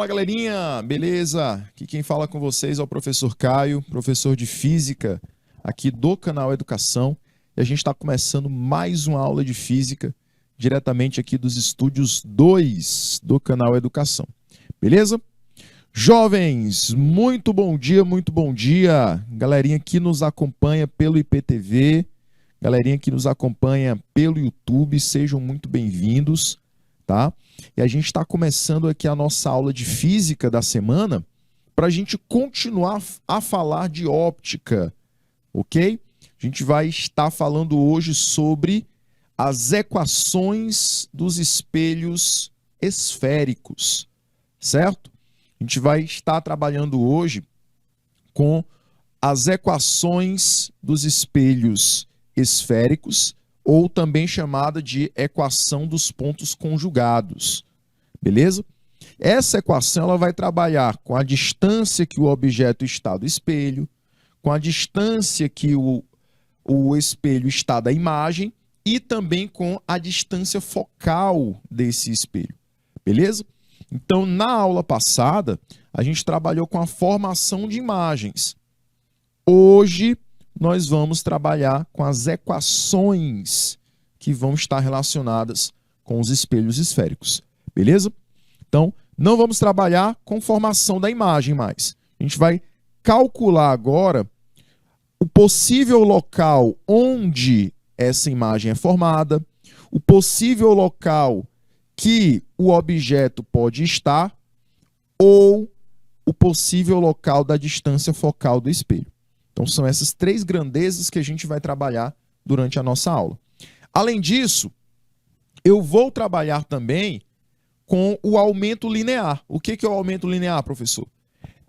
Fala, galerinha, beleza? Aqui quem fala com vocês é o professor Caio, professor de Física aqui do canal Educação. E a gente está começando mais uma aula de Física diretamente aqui dos estúdios 2 do canal Educação. Beleza? Jovens, muito bom dia, muito bom dia. Galerinha que nos acompanha pelo IPTV, galerinha que nos acompanha pelo YouTube, sejam muito bem-vindos, tá? E a gente está começando aqui a nossa aula de Física da semana para a gente continuar a falar de óptica, ok? A gente vai estar falando hoje sobre as equações dos espelhos esféricos, certo? A gente vai estar trabalhando hoje com as equações dos espelhos esféricos, ou também chamada de equação dos pontos conjugados, beleza? Essa equação ela vai trabalhar com a distância que o objeto está do espelho, com a distância que o espelho está da imagem e também com a distância focal desse espelho, beleza? Então, na aula passada, a gente trabalhou com a formação de imagens. Hoje, nós vamos trabalhar com as equações que vão estar relacionadas com os espelhos esféricos, beleza? Então, não vamos trabalhar com formação da imagem mais. A gente vai calcular agora o possível local onde essa imagem é formada, o possível local que o objeto pode estar ou o possível local da distância focal do espelho. Então, são essas três grandezas que a gente vai trabalhar durante a nossa aula. Além disso, eu vou trabalhar também com o aumento linear. O que é o aumento linear, professor?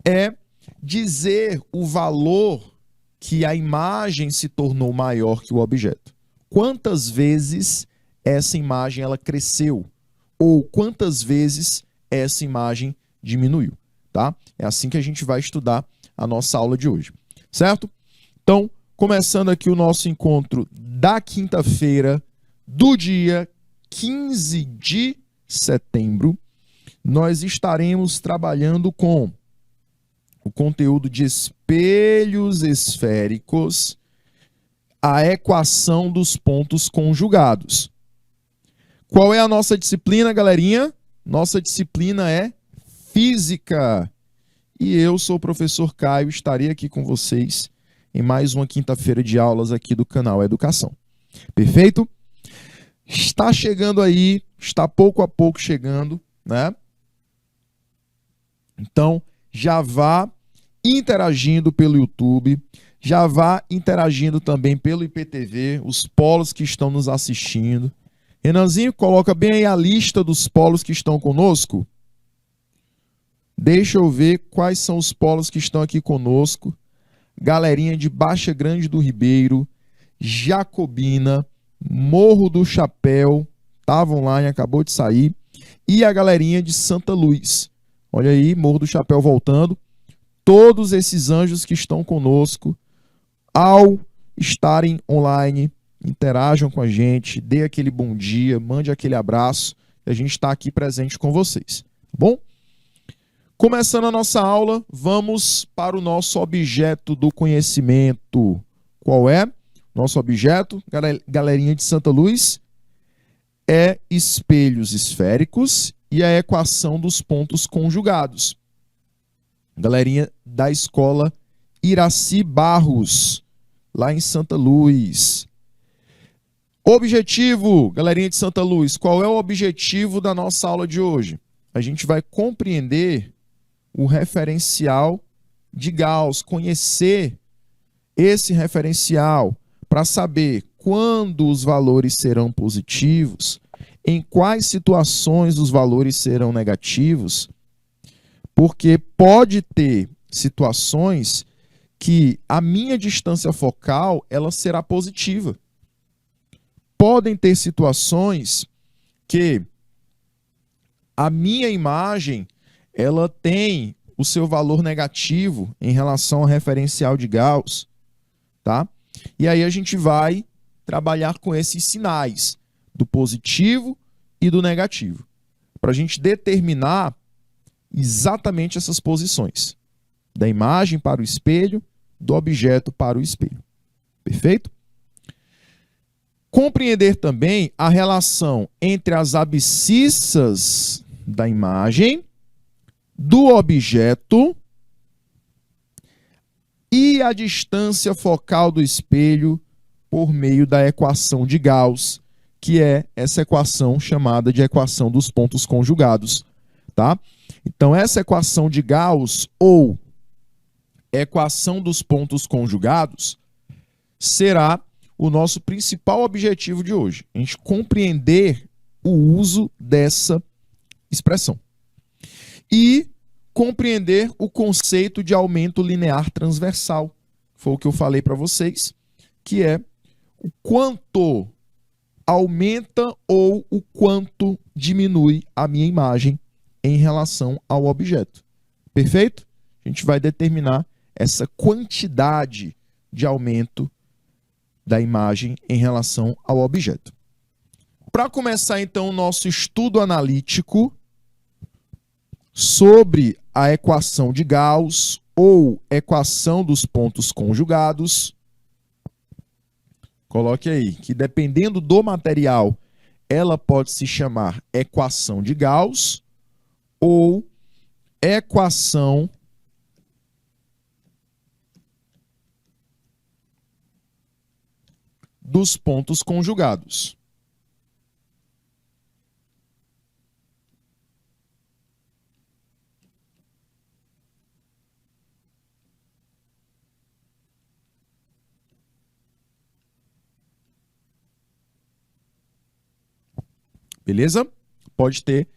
É dizer o valor que a imagem se tornou maior que o objeto. Quantas vezes essa imagem ela cresceu? Ou quantas vezes essa imagem diminuiu? Tá? É assim que a gente vai estudar a nossa aula de hoje. Certo? Então, começando aqui o nosso encontro da quinta-feira do dia 15 de setembro, nós estaremos trabalhando com o conteúdo de espelhos esféricos, a equação dos pontos conjugados. Qual é a nossa disciplina, galerinha? Nossa disciplina é Física. E eu sou o professor Caio, estarei aqui com vocês em mais uma quinta-feira de aulas aqui do canal Educação. Perfeito? Está chegando aí, está pouco a pouco chegando, né? Então, já vá interagindo pelo YouTube, já vá interagindo também pelo IPTV, os polos que estão nos assistindo. Renanzinho, coloca bem aí a lista dos polos que estão conosco. Deixa eu ver quais são os polos que estão aqui conosco. Galerinha de Baixa Grande do Ribeiro, Jacobina, Morro do Chapéu, estava online, acabou de sair. E a galerinha de Santa Luz. Olha aí, Morro do Chapéu voltando. Todos esses anjos que estão conosco, ao estarem online, interajam com a gente, dê aquele bom dia, mande aquele abraço. A gente está aqui presente com vocês, tá bom? Começando a nossa aula, vamos para o nosso objeto do conhecimento. Qual é? Nosso objeto, galerinha de Santa Luz, é espelhos esféricos e a equação dos pontos conjugados. Galerinha da escola Iraci Barros, lá em Santa Luz. Objetivo, galerinha de Santa Luz, qual é o objetivo da nossa aula de hoje? A gente vai compreender o referencial de Gauss, conhecer esse referencial para saber quando os valores serão positivos, em quais situações os valores serão negativos, porque pode ter situações que a minha distância focal ela será positiva. Podem ter situações que a minha imagem ela tem o seu valor negativo em relação ao referencial de Gauss, tá? E aí a gente vai trabalhar com esses sinais do positivo e do negativo, para a gente determinar exatamente essas posições. Da imagem para o espelho, do objeto para o espelho. Perfeito? Compreender também a relação entre as abscissas da imagem, do objeto e a distância focal do espelho por meio da equação de Gauss, que é essa equação chamada de equação dos pontos conjugados, tá? Então, essa equação de Gauss, ou equação dos pontos conjugados, será o nosso principal objetivo de hoje. A gente compreender o uso dessa expressão. E compreender o conceito de aumento linear transversal. Foi o que eu falei para vocês, que é o quanto aumenta ou o quanto diminui a minha imagem em relação ao objeto. Perfeito? A gente vai determinar essa quantidade de aumento da imagem em relação ao objeto. Para começar, então, o nosso estudo analítico sobre a equação de Gauss ou equação dos pontos conjugados, coloque aí que, dependendo do material, ela pode se chamar equação de Gauss ou equação dos pontos conjugados. Beleza? Pode ter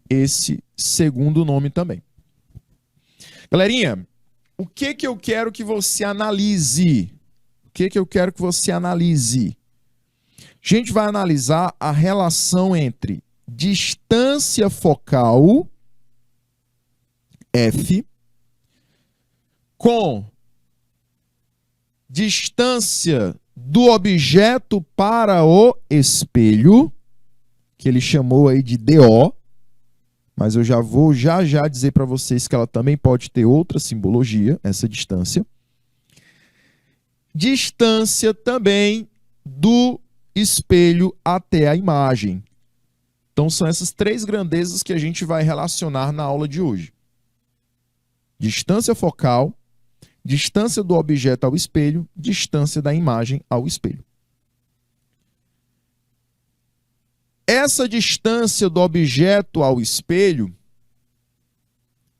esse segundo nome também. Galerinha, o que eu quero que você analise? O que eu quero que você analise? A gente vai analisar a relação entre distância focal, F, com distância do objeto para o espelho, que ele chamou aí de DO, mas eu já vou já dizer para vocês que ela também pode ter outra simbologia, essa distância. Distância também do espelho até a imagem. Então são essas três grandezas que a gente vai relacionar na aula de hoje. Distância focal, distância do objeto ao espelho, distância da imagem ao espelho. Essa distância do objeto ao espelho,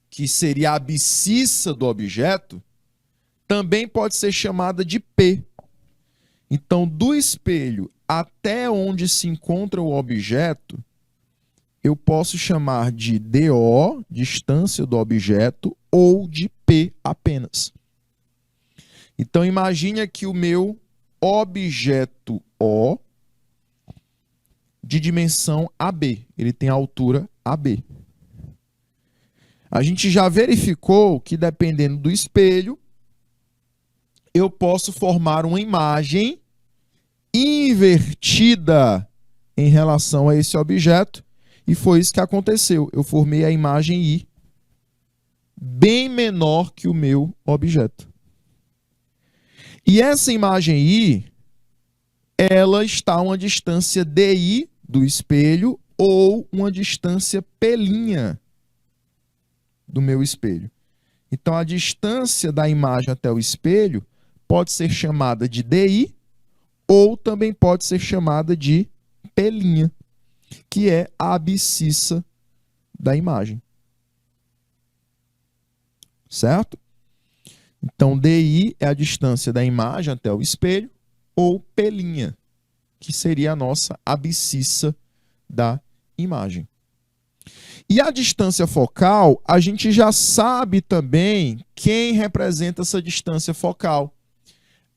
que seria a abscissa do objeto, também pode ser chamada de P. Então, do espelho até onde se encontra o objeto, eu posso chamar de DO, distância do objeto, ou de P apenas. Então, imagine aqui o meu objeto O, de dimensão AB. Ele tem a altura AB. A gente já verificou que, dependendo do espelho, eu posso formar uma imagem invertida em relação a esse objeto, e foi isso que aconteceu. Eu formei a imagem I bem menor que o meu objeto. E essa imagem I, ela está a uma distância DI do espelho ou uma distância P' do meu espelho. Então, a distância da imagem até o espelho pode ser chamada de DI ou também pode ser chamada de P', que é a abscissa da imagem. Certo? Então, DI é a distância da imagem até o espelho, ou P', que seria a nossa abscissa da imagem. E a distância focal, a gente já sabe também quem representa essa distância focal.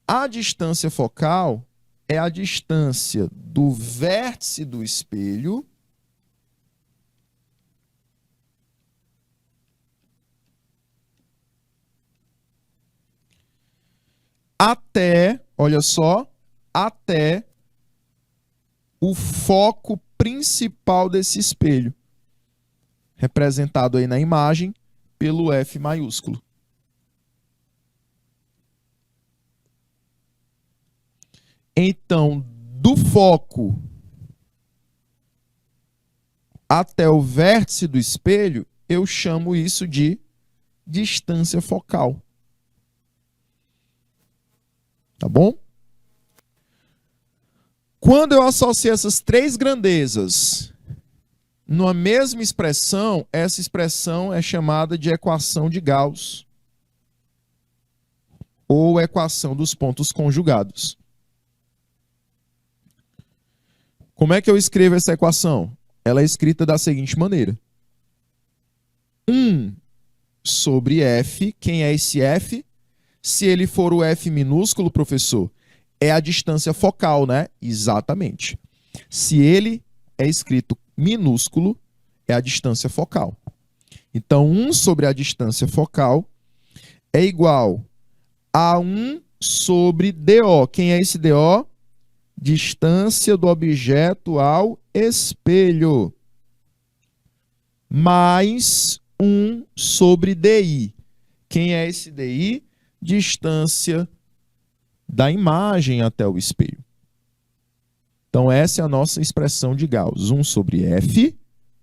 A distância focal é a distância do vértice do espelho até, olha só, até o foco principal desse espelho. representado aí na imagem pelo F maiúsculo. Então, do foco até o vértice do espelho, eu chamo isso de distância focal. Tá bom? Quando eu associo essas três grandezas numa mesma expressão, essa expressão é chamada de equação de Gauss ou equação dos pontos conjugados. Como é que eu escrevo essa equação? Ela é escrita da seguinte maneira. 1 sobre F, quem é esse F? Se ele for o F minúsculo, professor, é a distância focal, né? Exatamente. Se ele é escrito minúsculo, é a distância focal. Então, 1 sobre a distância focal é igual a 1 sobre DO. Quem é esse DO? Distância do objeto ao espelho. Mais 1 sobre DI. Quem é esse DI? Distância da imagem até o espelho. Então, essa é a nossa expressão de Gauss. 1 sobre F,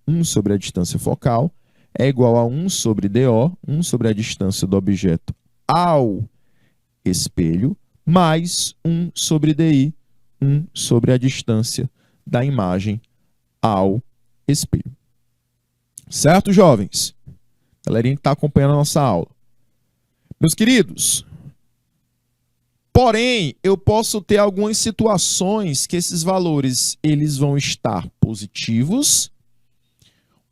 1 sobre a distância focal, é igual a 1 sobre DO, 1 sobre a distância do objeto ao espelho, mais 1 sobre DI, 1 sobre a distância da imagem ao espelho. Certo, jovens? Galerinha que está acompanhando a nossa aula. Meus queridos, porém, eu posso ter algumas situações que esses valores eles vão estar positivos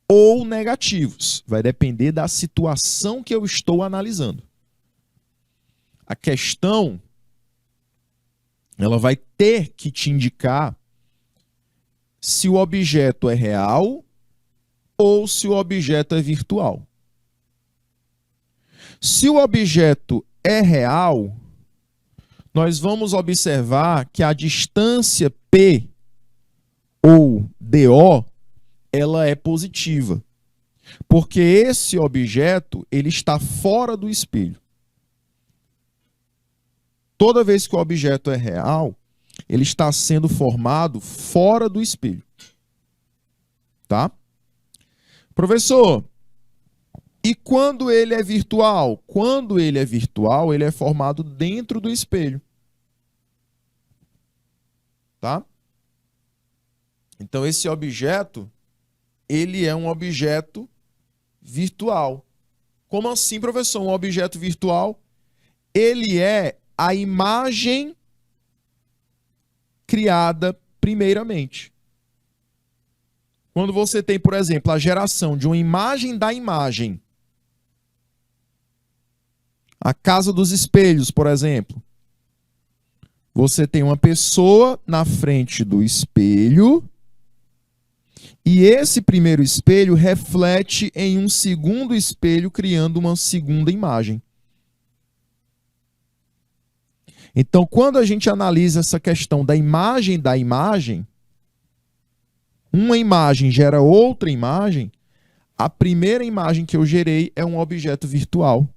ou negativos. Vai depender da situação que eu estou analisando. A questão, ela vai ter que te indicar se o objeto é real ou se o objeto é virtual. Se o objeto é real, nós vamos observar que a distância P ou DO, ela é positiva. Porque esse objeto, ele está fora do espelho. Toda vez que o objeto é real, ele está sendo formado fora do espelho. Tá? Professor, e quando ele é virtual? Quando ele é virtual, ele é formado dentro do espelho. Tá? Então, esse objeto, ele é um objeto virtual. Como assim, professor? Um objeto virtual? Ele é a imagem criada primeiramente. Quando você tem, por exemplo, a geração de uma imagem da imagem, a casa dos espelhos, por exemplo, você tem uma pessoa na frente do espelho e esse primeiro espelho reflete em um segundo espelho, criando uma segunda imagem. Então, quando a gente analisa essa questão da imagem, uma imagem gera outra imagem, a primeira imagem que eu gerei é um objeto virtual.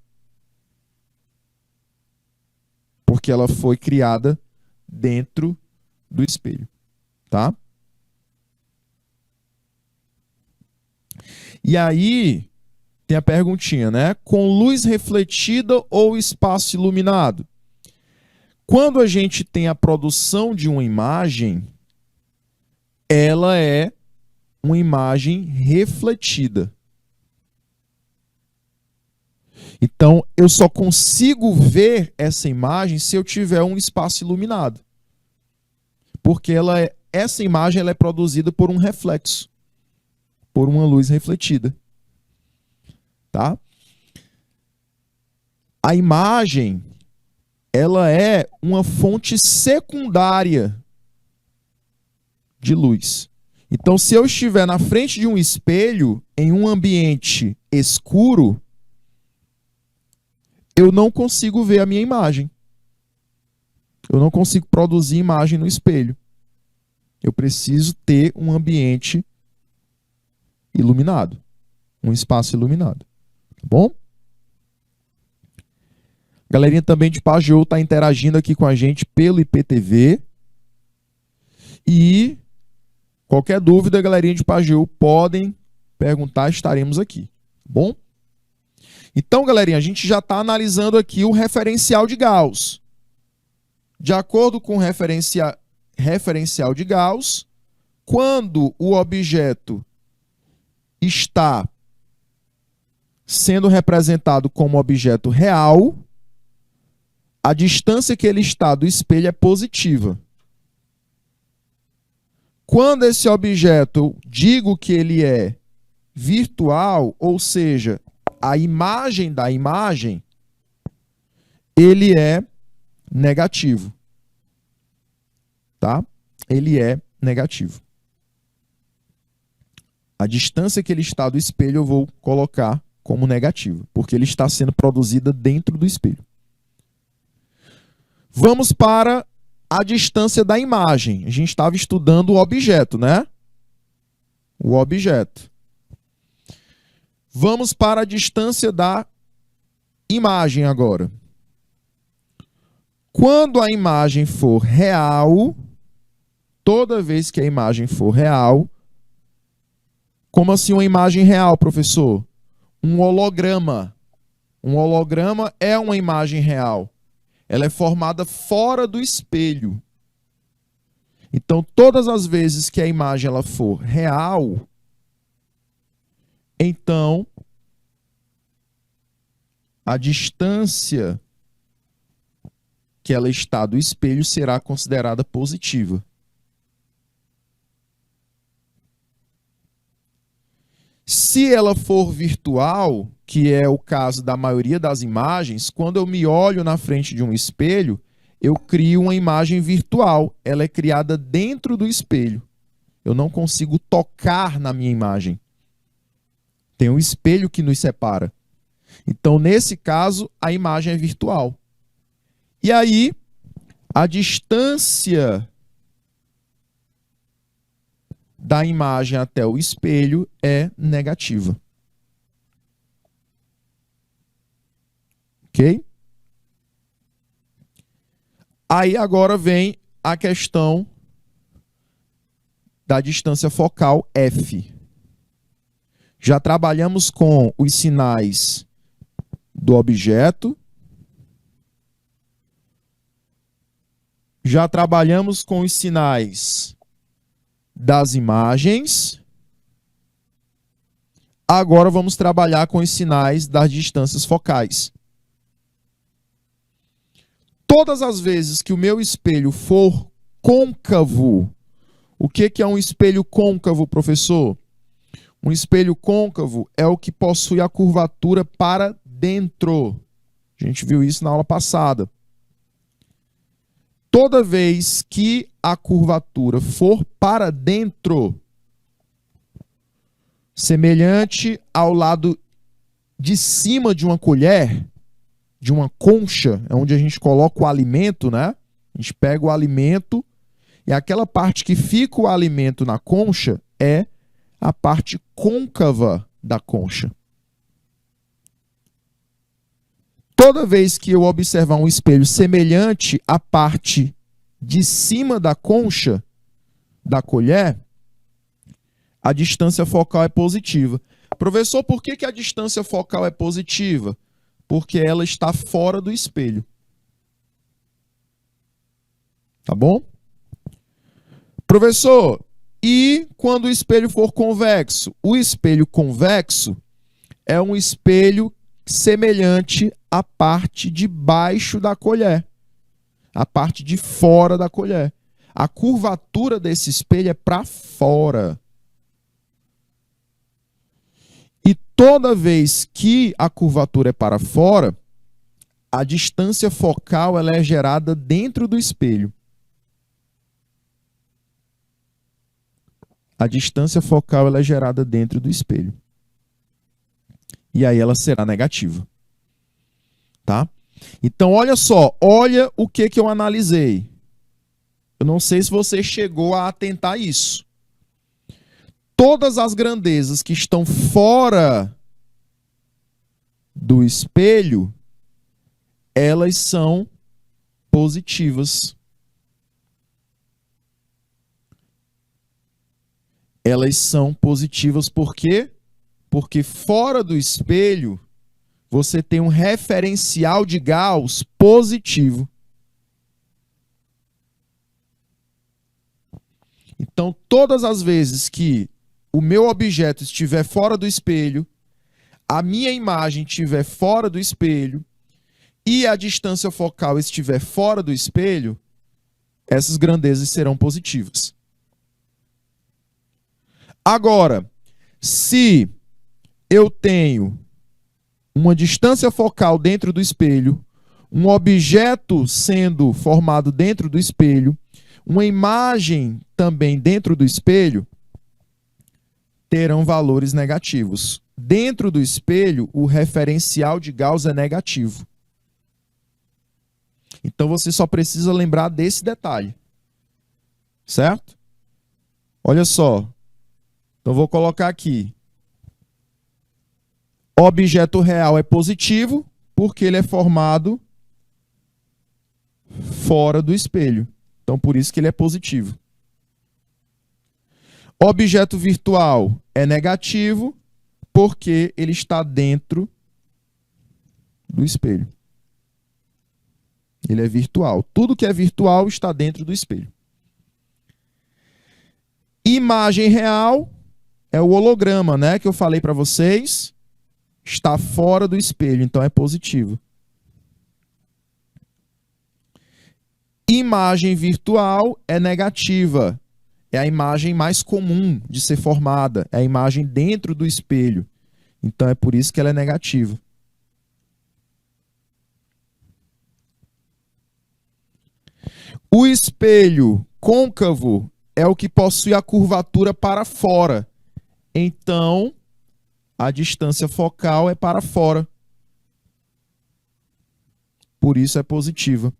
Porque ela foi criada dentro do espelho. Tá? E aí, tem a perguntinha, né? Com luz refletida ou espaço iluminado? Quando a gente tem a produção de uma imagem, ela é uma imagem refletida. Então, eu só consigo ver essa imagem se eu tiver um espaço iluminado. Porque essa imagem ela é produzida por um reflexo, por uma luz refletida. Tá? A imagem, ela é uma fonte secundária de luz. Então, se eu estiver na frente de um espelho, em um ambiente escuro, eu não consigo ver a minha imagem. Eu não consigo produzir imagem no espelho. Eu preciso ter um ambiente iluminado. Um espaço iluminado. Tá bom? Galerinha também de Pajeú está interagindo aqui com a gente pelo IPTV. E qualquer dúvida, galerinha de Pajeú, podem perguntar, estaremos aqui. Tá bom? Então, galerinha, a gente já está analisando aqui o referencial de Gauss. De acordo com o referencial de Gauss, quando o objeto está sendo representado como objeto real, a distância que ele está do espelho é positiva. Quando esse objeto, eu digo que ele é virtual, ou seja, a imagem da imagem, ele é negativo. Tá? Ele é negativo. A distância que ele está do espelho eu vou colocar como negativa, porque ele está sendo produzida dentro do espelho. Vamos para a distância da imagem. A gente estava estudando o objeto, né? O objeto. Vamos para a distância da imagem agora. Quando a imagem for real, toda vez que a imagem for real, como assim uma imagem real, professor? Um holograma. Um holograma é uma imagem real. Ela é formada fora do espelho. Então, todas as vezes que a imagem ela for real, então a distância que ela está do espelho será considerada positiva. Se ela for virtual, que é o caso da maioria das imagens, quando eu me olho na frente de um espelho, eu crio uma imagem virtual. Ela é criada dentro do espelho. Eu não consigo tocar na minha imagem. Tem um espelho que nos separa. Então, nesse caso, a imagem é virtual. E aí, a distância da imagem até o espelho é negativa. Ok? Aí agora vem a questão da distância focal F. Já trabalhamos com os sinais do objeto. Já trabalhamos com os sinais das imagens. Agora vamos trabalhar com os sinais das distâncias focais. Todas as vezes que o meu espelho for côncavo, o que é um espelho côncavo, professor? Um espelho côncavo é o que possui a curvatura para dentro. A gente viu isso na aula passada. Toda vez que a curvatura for para dentro, semelhante ao lado de cima de uma colher, de uma concha, é onde a gente coloca o alimento, né? A gente pega o alimento e aquela parte que fica o alimento na concha é a parte côncava da concha. Toda vez que eu observar um espelho semelhante à parte de cima da concha da colher, a distância focal é positiva. Professor, por que a distância focal é positiva? Porque ela está fora do espelho. Tá bom? Professor, e quando o espelho for convexo? O espelho convexo é um espelho semelhante à parte de baixo da colher, a parte de fora da colher. A curvatura desse espelho é para fora. E toda vez que a curvatura é para fora, a distância focal ela é gerada dentro do espelho. A distância focal ela é gerada dentro do espelho. E aí ela será negativa. Tá? Então, olha só. Olha o que eu analisei. Eu não sei se você chegou a atentar isso. todas as grandezas que estão fora do espelho, elas são positivas. Elas são positivas por quê? Porque fora do espelho, você tem um referencial de Gauss positivo. Então, todas as vezes que o meu objeto estiver fora do espelho, a minha imagem estiver fora do espelho e a distância focal estiver fora do espelho, essas grandezas serão positivas. Agora, se eu tenho uma distância focal dentro do espelho, um objeto sendo formado dentro do espelho, uma imagem também dentro do espelho, terão valores negativos. Dentro do espelho, o referencial de Gauss é negativo. Então você só precisa lembrar desse detalhe. Certo? Olha só. Então vou colocar aqui. Objeto real é positivo porque ele é formado fora do espelho. Então por isso que ele é positivo. Objeto virtual é negativo porque ele está dentro do espelho. Ele é virtual. Tudo que é virtual está dentro do espelho. Imagem real é o holograma, né, que eu falei para vocês. Está fora do espelho, então é positivo. Imagem virtual é negativa. É a imagem mais comum de ser formada. É a imagem dentro do espelho. Então é por isso que ela é negativa. O espelho côncavo é o que possui a curvatura para fora. Então, a distância focal é para fora. Por isso é positiva.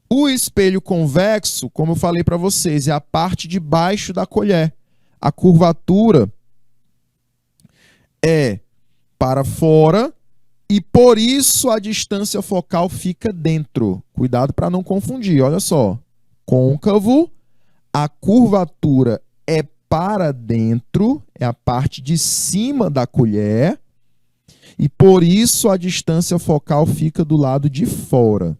O espelho convexo, como eu falei para vocês, é a parte de baixo da colher. A curvatura é para fora e por isso a distância focal fica dentro. Cuidado para não confundir, olha só. Côncavo, a curvatura é para dentro, é a parte de cima da colher e por isso a distância focal fica do lado de fora.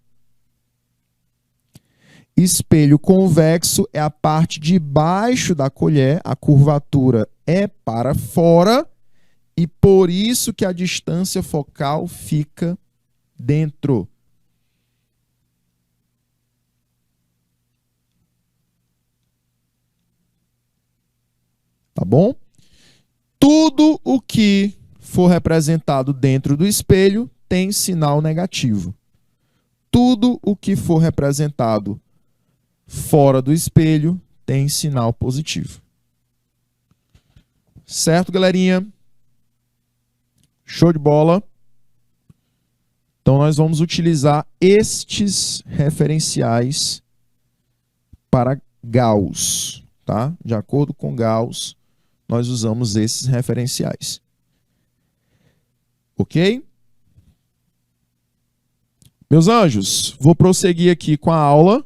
Espelho convexo é a parte de baixo da colher, a curvatura é para fora e por isso que a distância focal fica dentro. Tá bom? Tudo o que for representado dentro do espelho tem sinal negativo. Tudo o que for representado fora do espelho tem sinal positivo. Certo, galerinha? Show de bola? Então, nós vamos utilizar estes referenciais para Gauss, tá? De acordo com Gauss, nós usamos esses referenciais. Ok? Meus anjos, vou prosseguir aqui com a aula.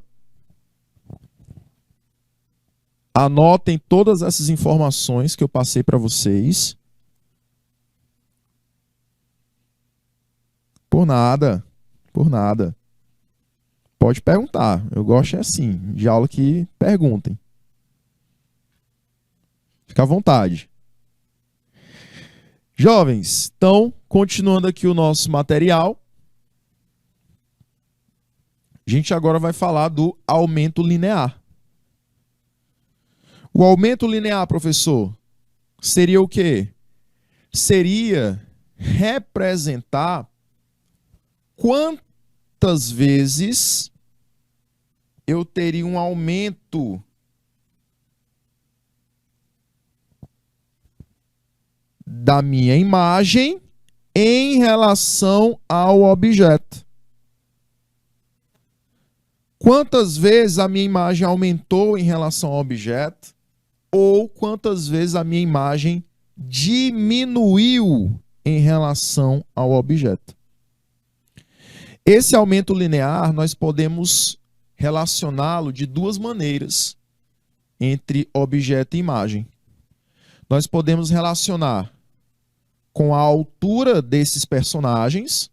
Anotem todas essas informações que eu passei para vocês. Por nada, por nada. Pode perguntar. Eu gosto assim, de aula que perguntem. Fica à vontade. Jovens, então, continuando aqui o nosso material. A gente agora vai falar do aumento linear. O aumento linear, professor, seria o quê? Seria representar quantas vezes eu teria um aumento da minha imagem em relação ao objeto. Quantas vezes a minha imagem aumentou em relação ao objeto? ou quantas vezes a minha imagem diminuiu em relação ao objeto. Esse aumento linear nós podemos relacioná-lo de duas maneiras entre objeto e imagem. Nós podemos relacionar com a altura desses personagens,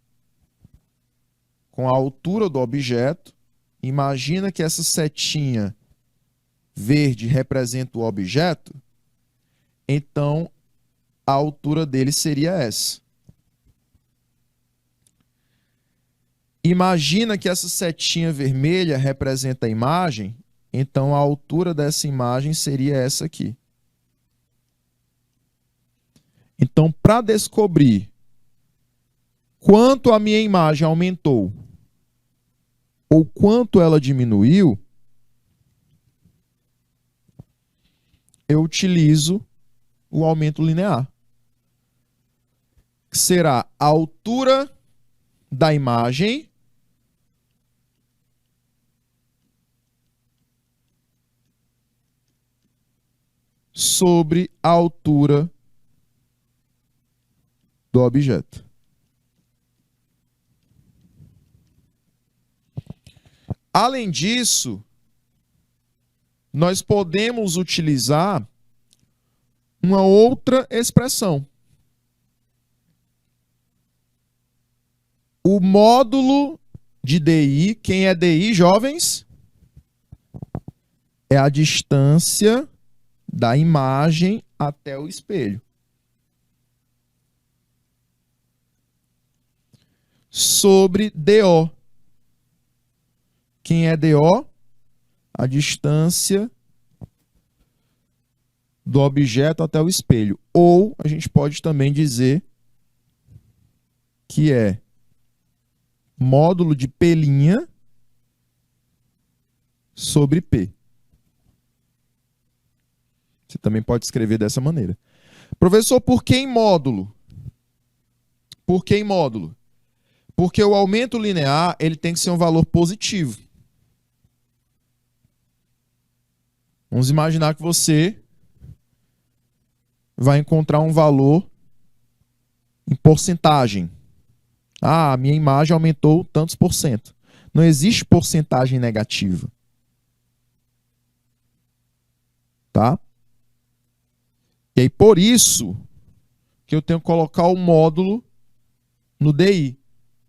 com a altura do objeto. Imagina que essa setinha verde representa o objeto, então a altura dele seria essa. Imagina que essa setinha vermelha representa a imagem, então a altura dessa imagem seria essa aqui. Então, para descobrir quanto a minha imagem aumentou ou quanto ela diminuiu, eu utilizo o aumento linear, que será a altura da imagem sobre a altura do objeto. Além disso, nós podemos utilizar uma outra expressão. O módulo de DI, quem é DI, jovens? É a distância da imagem até o espelho. Sobre DO. Quem é DO? A distância do objeto até o espelho. Ou a gente pode também dizer que é módulo de P' sobre P. Você também pode escrever dessa maneira. Professor, por que em módulo? Por que em módulo? Porque o aumento linear ele tem que ser um valor positivo. Vamos imaginar que você vai encontrar um valor em porcentagem. Ah, a minha imagem aumentou tantos por cento. Não existe porcentagem negativa. Tá? E aí, por isso que eu tenho que colocar o módulo no DI.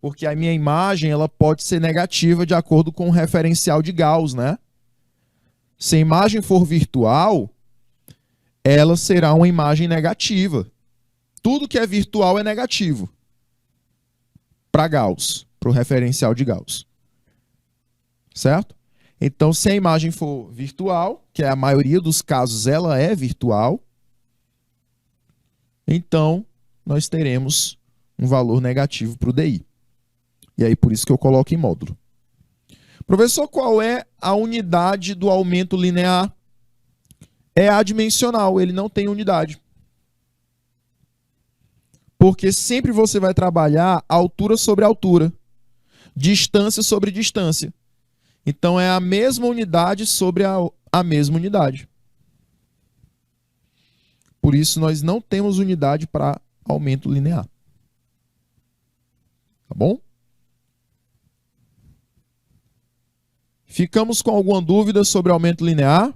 Porque a minha imagem ela pode ser negativa de acordo com o referencial de Gauss, né? Se a imagem for virtual, ela será uma imagem negativa. Tudo que é virtual é negativo para Gauss, para o referencial de Gauss. Certo? Então, se a imagem for virtual, que é a maioria dos casos ela é virtual, então nós teremos um valor negativo para o DI. E aí, por isso que eu coloco em módulo. Professor, qual é a unidade do aumento linear? É adimensional, ele não tem unidade. Porque sempre você vai trabalhar altura sobre altura, distância sobre distância. Então, é a mesma unidade sobre a mesma unidade. Por isso, nós não temos unidade para aumento linear. Tá bom? Ficamos com alguma dúvida sobre aumento linear?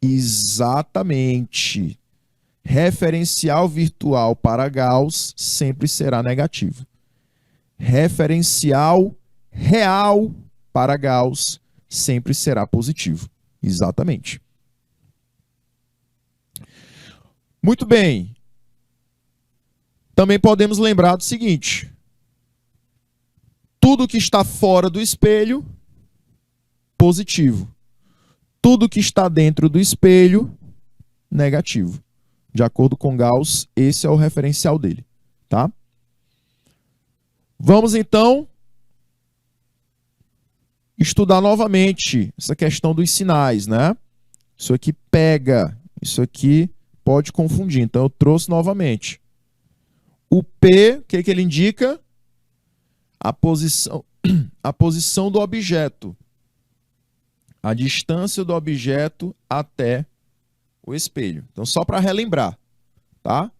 Exatamente. Referencial virtual para Gauss sempre será negativo. Referencial real para Gauss sempre será positivo. Exatamente. Muito bem. Também podemos lembrar do seguinte: tudo que está fora do espelho, positivo. Tudo que está dentro do espelho, negativo. De acordo com Gauss, esse é o referencial dele, tá? Vamos então estudar novamente essa questão dos sinais, né? Isso aqui pega, isso aqui pode confundir. Então eu trouxe novamente. O P, o que ele indica? A posição do objeto A distância do objeto até o espelho. Então, só para relembrar, tá?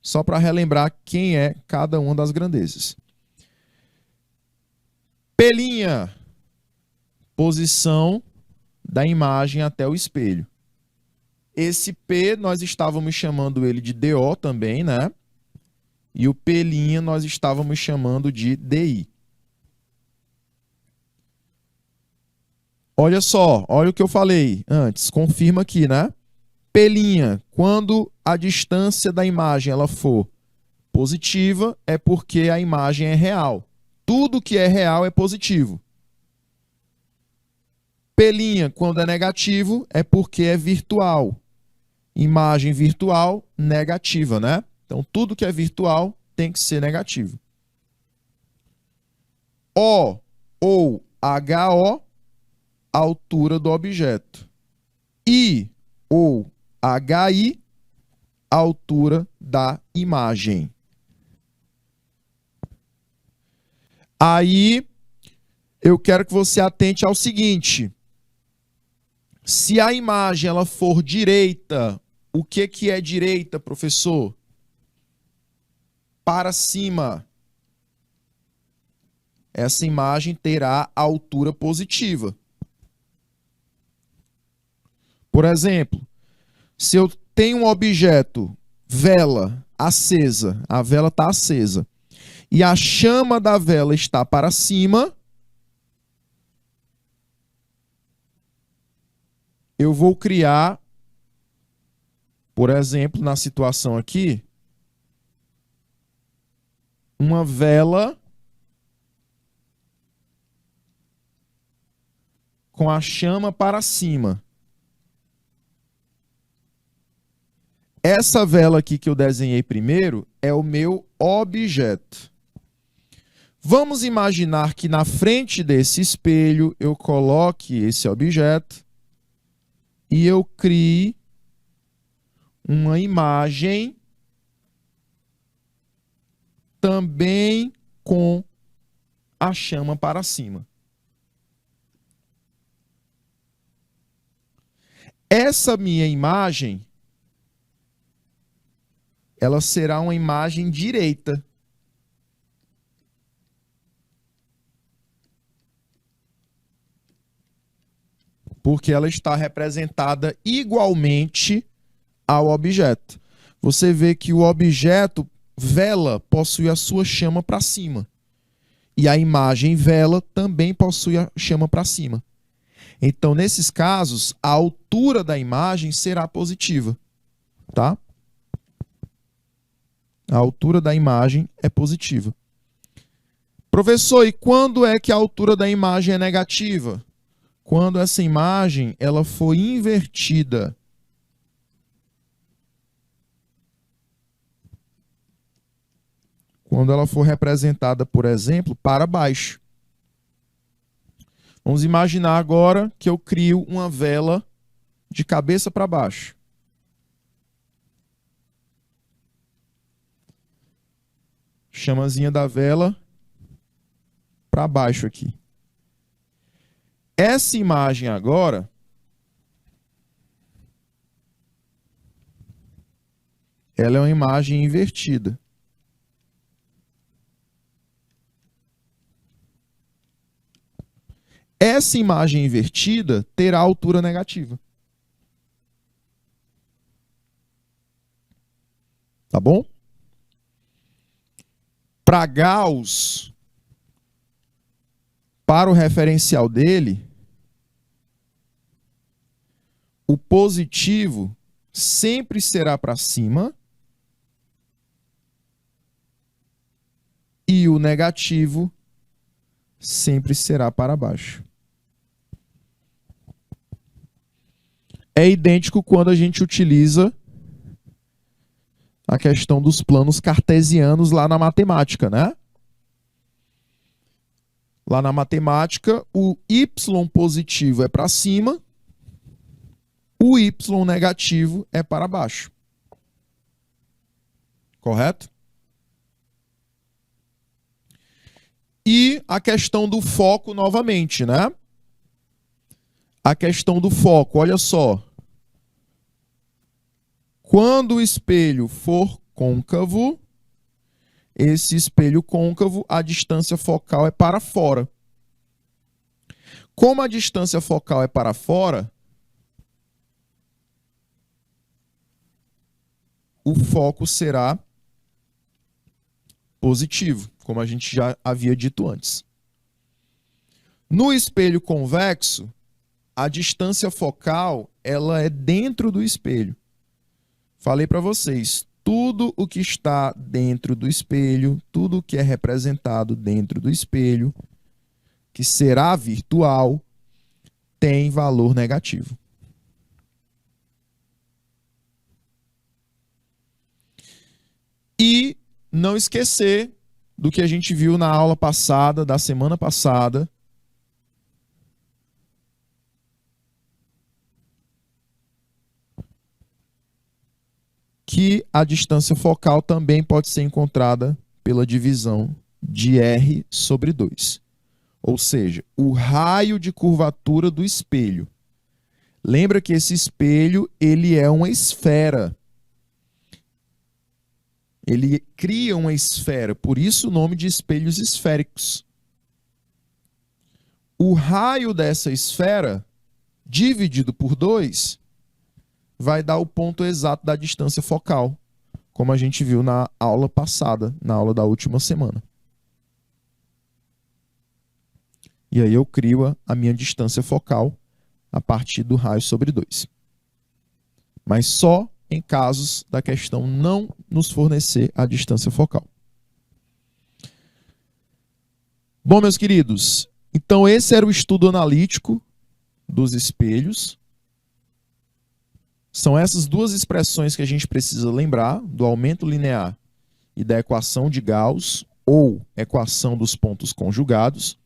Só para relembrar quem é cada uma das grandezas. P', posição da imagem até o espelho. Esse P, nós estávamos chamando ele de DO também, né? E o P' nós estávamos chamando de DI. Olha só, olha o que eu falei antes, confirma aqui, né? P', quando a distância da imagem ela for positiva, é porque a imagem é real. Tudo que é real é positivo. P', quando é negativo, é porque é virtual. Imagem virtual, negativa, né? Então, tudo que é virtual tem que ser negativo. O ou HO, altura do objeto. I ou HI, altura da imagem. Aí, eu quero que você atente ao seguinte. Se a imagem ela for direita, o que é direita, professor? Para cima. Essa imagem terá altura positiva. Por exemplo, se eu tenho um objeto, vela acesa, a vela está acesa, e a chama da vela está para cima, eu vou criar, por exemplo, na situação aqui, uma vela com a chama para cima. Essa vela aqui que eu desenhei primeiro é o meu objeto. Vamos imaginar que na frente desse espelho eu coloque esse objeto e eu crie uma imagem também com a chama para cima. Essa minha imagem, ela será uma imagem direita. Porque ela está representada igualmente ao objeto. Você vê que o objeto vela possui a sua chama para cima. E a imagem vela também possui a chama para cima. Então, nesses casos, a altura da imagem será positiva. Tá? A altura da imagem é positiva. Professor, e quando é que a altura da imagem é negativa? Quando essa imagem ela for invertida. Quando ela for representada, por exemplo, para baixo. Vamos imaginar agora que eu crio uma vela de cabeça para baixo. Chamazinha da vela para baixo aqui. Essa imagem agora ela é uma imagem invertida. Essa imagem invertida terá altura negativa. Tá bom? Para Gauss, para o referencial dele, o positivo sempre será para cima e o negativo sempre será para baixo. É idêntico quando a gente utiliza a questão dos planos cartesianos lá na matemática, né? Lá na matemática, o y positivo é para cima, o y negativo é para baixo. Correto? E a questão do foco novamente, né? a questão do foco. Olha só. Quando o espelho for côncavo, esse espelho côncavo, a distância focal é para fora. Como a distância focal é para fora, o foco será positivo, como a gente já havia dito antes. No espelho convexo, a distância focal ela é dentro do espelho. Falei para vocês, tudo o que está dentro do espelho, tudo o que é representado dentro do espelho, que será virtual, tem valor negativo. E não esquecer do que a gente viu na aula passada, da semana passada, que a distância focal também pode ser encontrada pela divisão de R sobre 2. Ou seja, o raio de curvatura do espelho. Lembra que esse espelho ele é uma esfera. Ele cria uma esfera, por isso o nome de espelhos esféricos. O raio dessa esfera, dividido por 2, vai dar o ponto exato da distância focal, como a gente viu na aula passada, na aula da última semana. E aí eu crio a minha distância focal a partir do raio sobre 2. Mas só em casos da questão não nos fornecer a distância focal. Bom, meus queridos, então esse era o estudo analítico dos espelhos. São essas duas expressões que a gente precisa lembrar, do aumento linear e da equação de Gauss, ou equação dos pontos conjugados.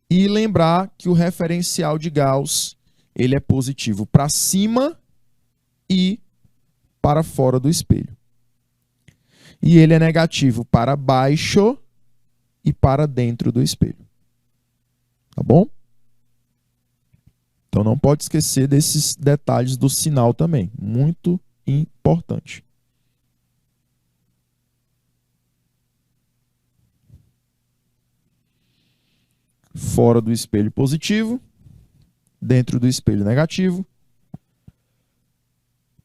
E lembrar que o referencial de Gauss ele é positivo para cima e para fora do espelho. E ele é negativo para baixo e para dentro do espelho. Tá bom? Então não pode esquecer desses detalhes do sinal também. Muito importante. Fora do espelho positivo, dentro do espelho negativo,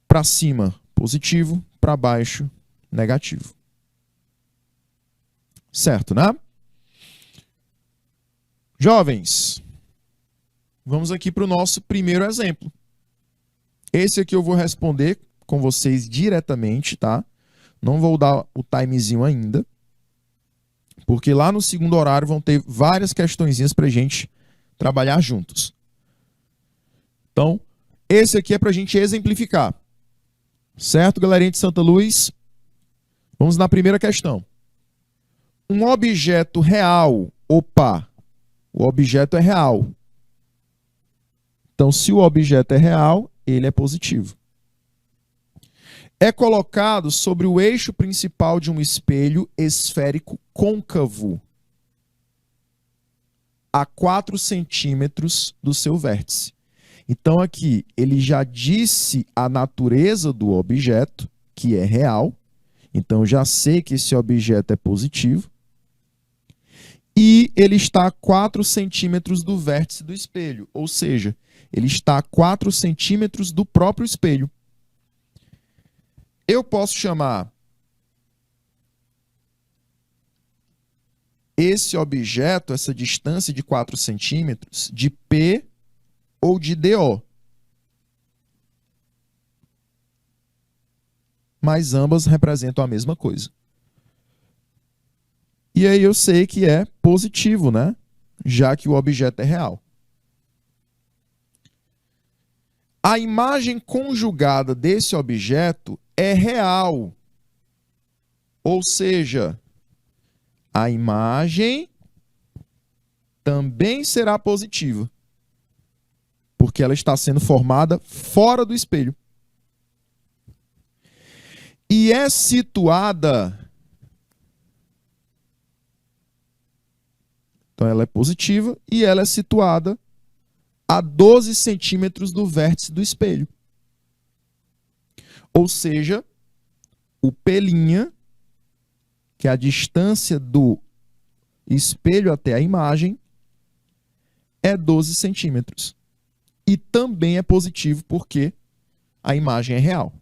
para cima positivo, para baixo negativo. Certo, né? Jovens, vamos aqui para o nosso primeiro exemplo. Esse aqui eu vou responder com vocês diretamente, tá? Não vou dar o timezinho ainda, porque lá no segundo horário vão ter várias questõezinhas para a gente trabalhar juntos. Então, esse aqui é para a gente exemplificar. Certo, galerinha de Santa Luz? Vamos na primeira questão. Um objeto real, opa, o objeto é real. Então, se o objeto é real, ele é positivo. É colocado sobre o eixo principal de um espelho esférico côncavo a 4 centímetros do seu vértice. Então, aqui, ele já disse a natureza do objeto, que é real. Então, já sei que esse objeto é positivo. E ele está a 4 centímetros do vértice do espelho. Ou seja, ele está a 4 centímetros do próprio espelho. Eu posso chamar esse objeto, essa distância de 4 centímetros, de P ou de DO. Mas ambas representam a mesma coisa. E aí eu sei que é positivo, né? Já que o objeto é real. A imagem conjugada desse objeto é real. Ou seja, a imagem também será positiva, porque ela está sendo formada fora do espelho. E é situada... Então, ela é positiva e ela é situada a 12 centímetros do vértice do espelho. Ou seja, o P', que é a distância do espelho até a imagem, é 12 centímetros. E também é positivo porque a imagem é real.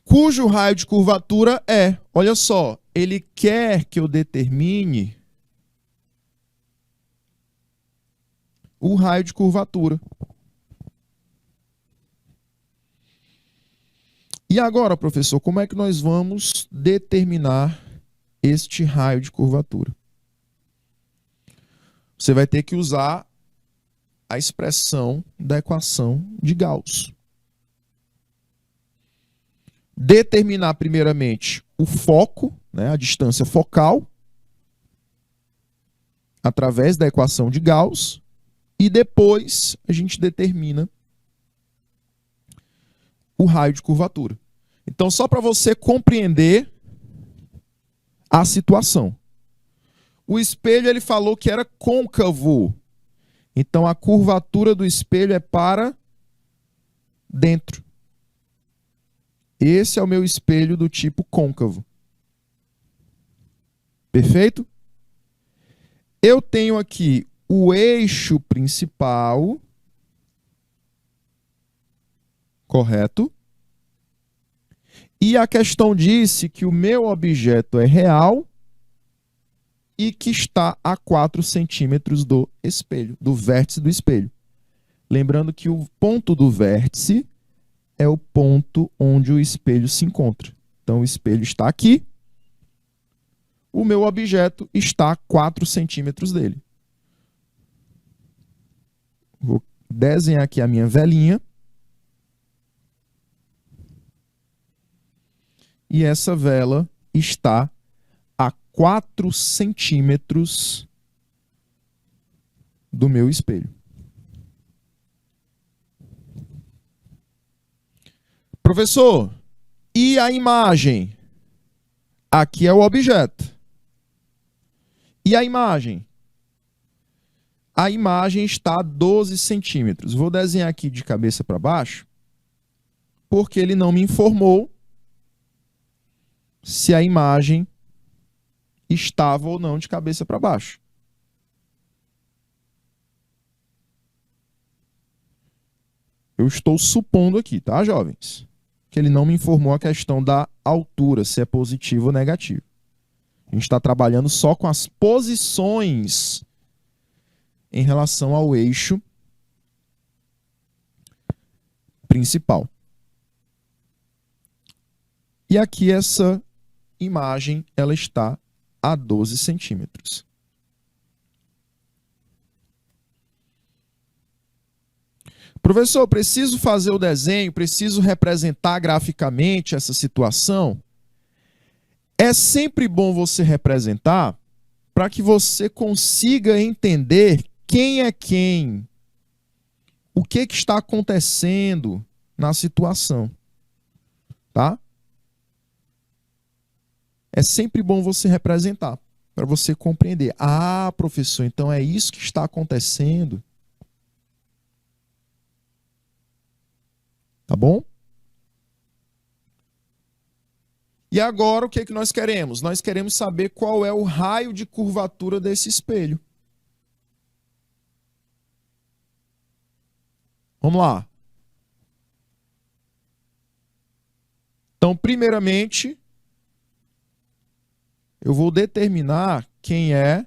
Cujo raio de curvatura é, olha só, ele quer que eu determine o raio de curvatura. E agora, professor, como é que nós vamos determinar este raio de curvatura? Você vai ter que usar a expressão da equação de Gauss. Determinar primeiramente o foco, né, a distância focal, através da equação de Gauss, e depois a gente determina o raio de curvatura. Então, só para você compreender a situação. O espelho ele falou que era côncavo. Então, a curvatura do espelho é para dentro. Esse é o meu espelho do tipo côncavo. Perfeito? Eu tenho aqui o eixo principal, correto? E a questão disse que o meu objeto é real e que está a 4 centímetros do espelho, do vértice do espelho. Lembrando que o ponto do vértice é o ponto onde o espelho se encontra. Então, o espelho está aqui. O meu objeto está a 4 centímetros dele. Vou desenhar aqui a minha velinha. E essa vela está a 4 centímetros do meu espelho. Professor, e a imagem? Aqui é o objeto. E a imagem? A imagem está a 12 centímetros. Vou desenhar aqui de cabeça para baixo, porque ele não me informou se a imagem estava ou não de cabeça para baixo. Eu estou supondo aqui, tá, jovens? Que ele não me informou a questão da altura, se é positivo ou negativo. A gente está trabalhando só com as posições em relação ao eixo principal. E aqui essa imagem ela está a 12 centímetros. Professor, preciso fazer o desenho, preciso representar graficamente essa situação? É sempre bom você representar para que você consiga entender quem é quem, o que está acontecendo na situação, tá? É sempre bom você representar, para você compreender. Ah, professor, então é isso que está acontecendo. Tá bom? E agora o que é que nós queremos? Nós queremos saber qual é o raio de curvatura desse espelho. Vamos lá. Então, primeiramente, eu vou determinar quem é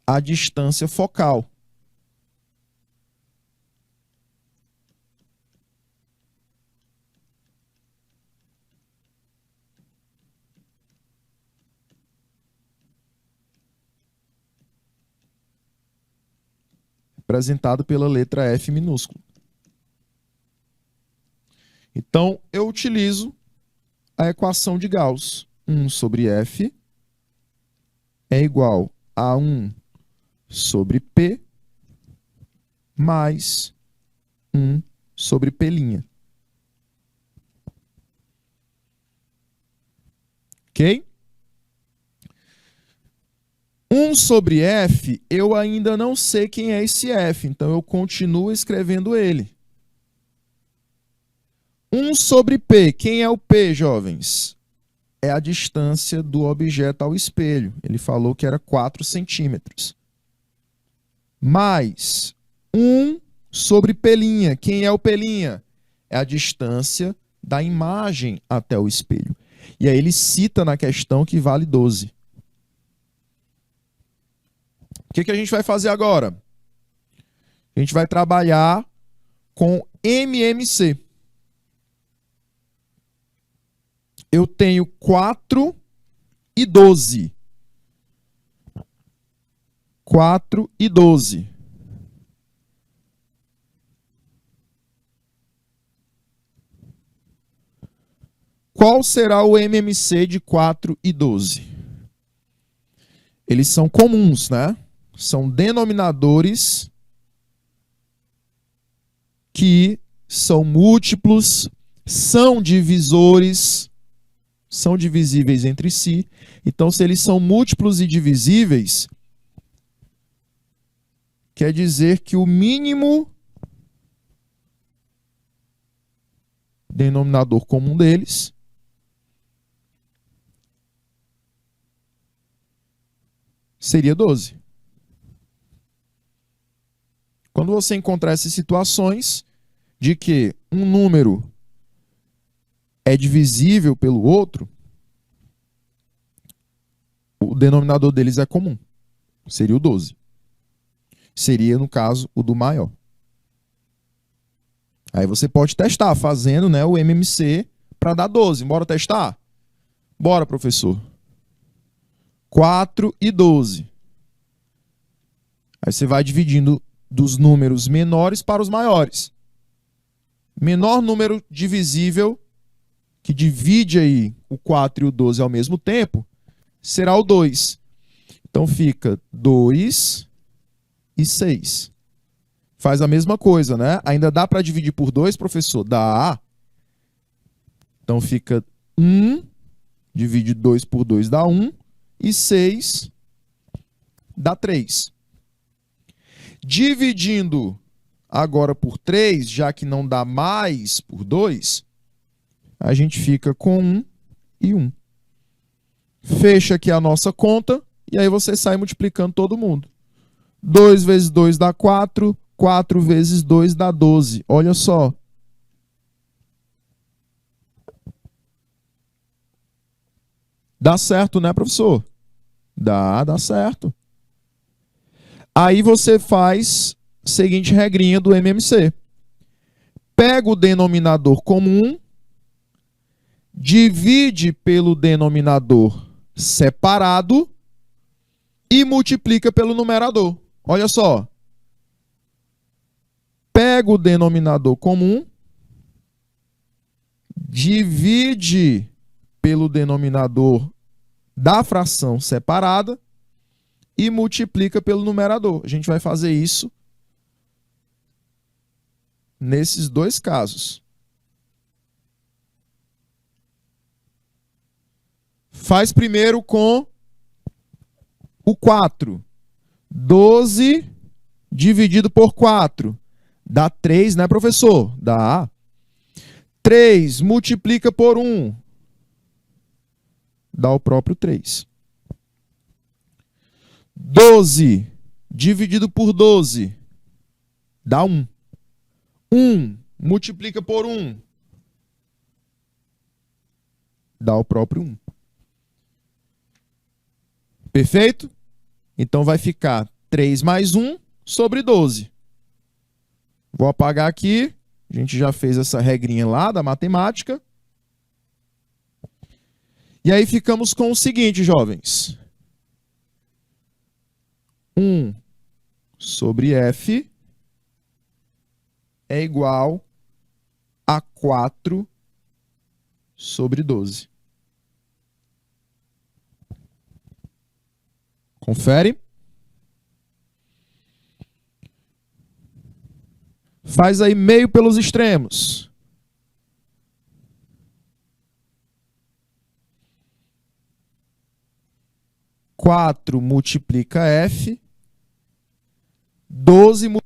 a distância focal. Representado pela letra F minúscula. Então, eu utilizo a equação de Gauss. 1 sobre F é igual a 1 sobre P mais 1 sobre P'. Ok? 1 sobre F, eu ainda não sei quem é esse F, então eu continuo escrevendo ele. 1 sobre P, quem é o P, jovens? É a distância do objeto ao espelho. Ele falou que era 4 centímetros. Mais 1 sobre P', quem é o P'? É a distância da imagem até o espelho. E aí ele cita na questão que vale 12. O que a gente vai fazer agora? A gente vai trabalhar com MMC. Eu tenho 4 e 12. 4 e 12. Qual será o MMC de 4 e 12? Eles são comuns, né? São denominadores que são múltiplos, são divisores, são divisíveis entre si. Então, se eles são múltiplos e divisíveis, quer dizer que o mínimo denominador comum deles seria 12. Quando você encontrar essas situações de que um número é divisível pelo outro, o denominador deles é comum. Seria o 12. Seria, no caso, o do maior. Aí você pode testar fazendo, né, o MMC para dar 12. Bora testar? Bora, professor. 4 e 12. Aí você vai dividindo dos números menores para os maiores. Menor número divisível, que divide aí o 4 e o 12 ao mesmo tempo, será o 2. Então fica 2 e 6. Faz a mesma coisa, né? Ainda dá para dividir por 2, professor? Dá. Então fica 1, divide 2 por 2 dá 1, e 6 dá 3. Dividindo agora por 3, já que não dá mais por 2, a gente fica com 1 e 1. Fecha aqui a nossa conta, e aí você sai multiplicando todo mundo. 2 vezes 2 dá 4, 4 vezes 2 dá 12. Olha só. Dá certo, né, professor? Dá certo. Aí você faz a seguinte regrinha do MMC. Pega o denominador comum, divide pelo denominador separado e multiplica pelo numerador. Olha só. Pega o denominador comum, divide pelo denominador da fração separada e multiplica pelo numerador. A gente vai fazer isso nesses dois casos. Faz primeiro com o 4. 12 dividido por 4. Dá 3, né, professor? Dá. 3 multiplica por 1. Dá o próprio 3. 12 dividido por 12. Dá 1. 1 multiplica por 1. Dá o próprio 1. Perfeito? Então vai ficar 3 mais 1 sobre 12. Vou apagar aqui. A gente já fez essa regrinha lá da matemática. E aí ficamos com o seguinte, jovens. 1 sobre F é igual a 4 sobre 12. Confere. Faz aí meio pelos extremos. 4 multiplica F, 12 multiplica.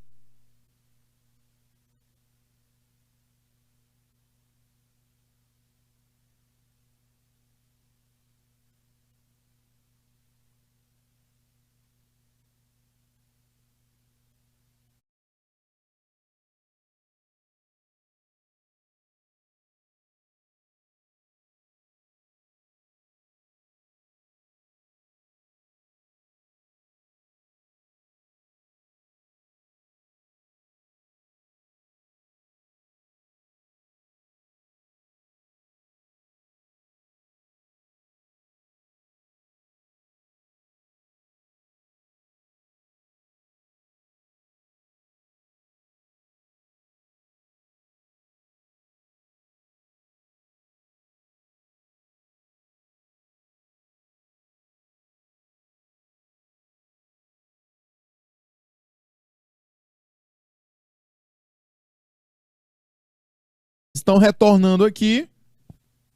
Estão retornando aqui.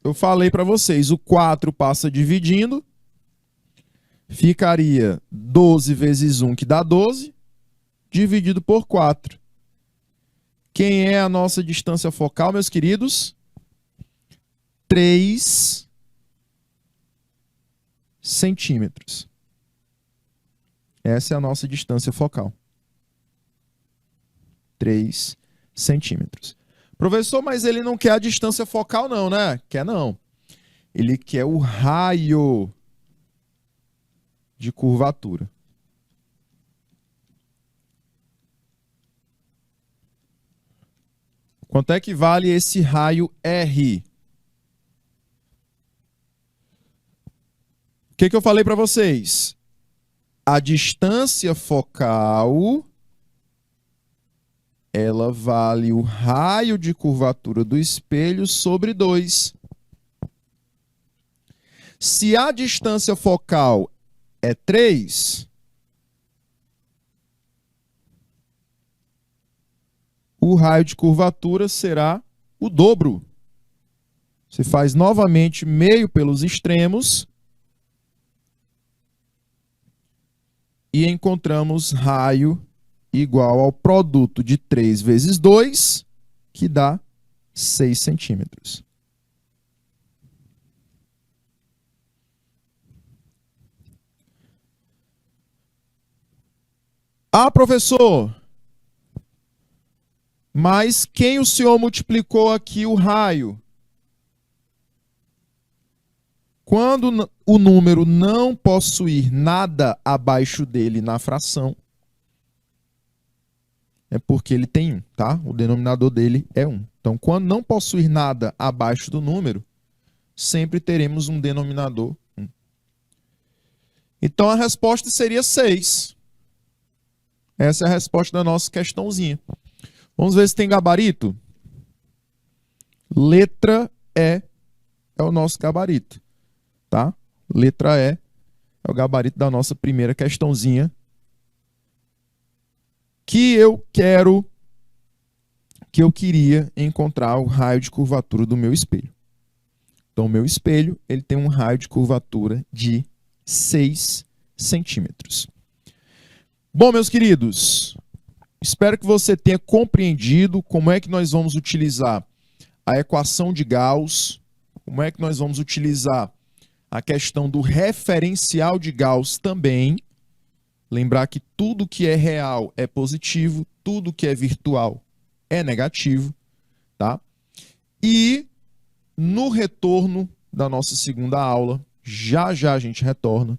Eu falei para vocês, o 4 passa dividindo. Ficaria 12 vezes 1, que dá 12, dividido por 4. Quem é a nossa distância focal, meus queridos? 3 centímetros. Essa é a nossa distância focal. 3 centímetros. Professor, mas ele não quer a distância focal não, né? Quer não. Ele quer o raio de curvatura. Quanto é que vale esse raio R? O que eu falei para vocês? A distância focal, ela vale o raio de curvatura do espelho sobre 2. Se a distância focal é 3, o raio de curvatura será o dobro. Você faz novamente meio pelos extremos e encontramos raio igual ao produto de 3 vezes 2, que dá 6 centímetros. Ah, professor, mas quem o senhor multiplicou aqui o raio? Quando o número não possuir nada abaixo dele na fração, é porque ele tem 1, tá? O denominador dele é 1. Então, quando não possuir nada abaixo do número, sempre teremos um denominador 1. Então, a resposta seria 6. Essa é a resposta da nossa questãozinha. Vamos ver se tem gabarito? Letra E é o nosso gabarito, tá? Letra E é o gabarito da nossa primeira questãozinha. Que eu queria encontrar o raio de curvatura do meu espelho. Então, o meu espelho, ele tem um raio de curvatura de 6 centímetros. Bom, meus queridos, espero que você tenha compreendido como é que nós vamos utilizar a equação de Gauss, como é que nós vamos utilizar a questão do referencial de Gauss também. Lembrar que tudo que é real é positivo, tudo que é virtual é negativo, tá? E no retorno da nossa segunda aula, já a gente retorna,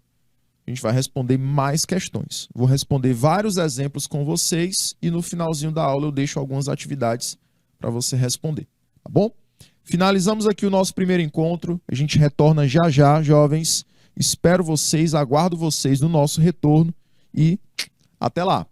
a gente vai responder mais questões. Vou responder vários exemplos com vocês e no finalzinho da aula eu deixo algumas atividades para você responder, tá bom? Finalizamos aqui o nosso primeiro encontro, a gente retorna já, jovens. Espero vocês, aguardo vocês no nosso retorno e até lá!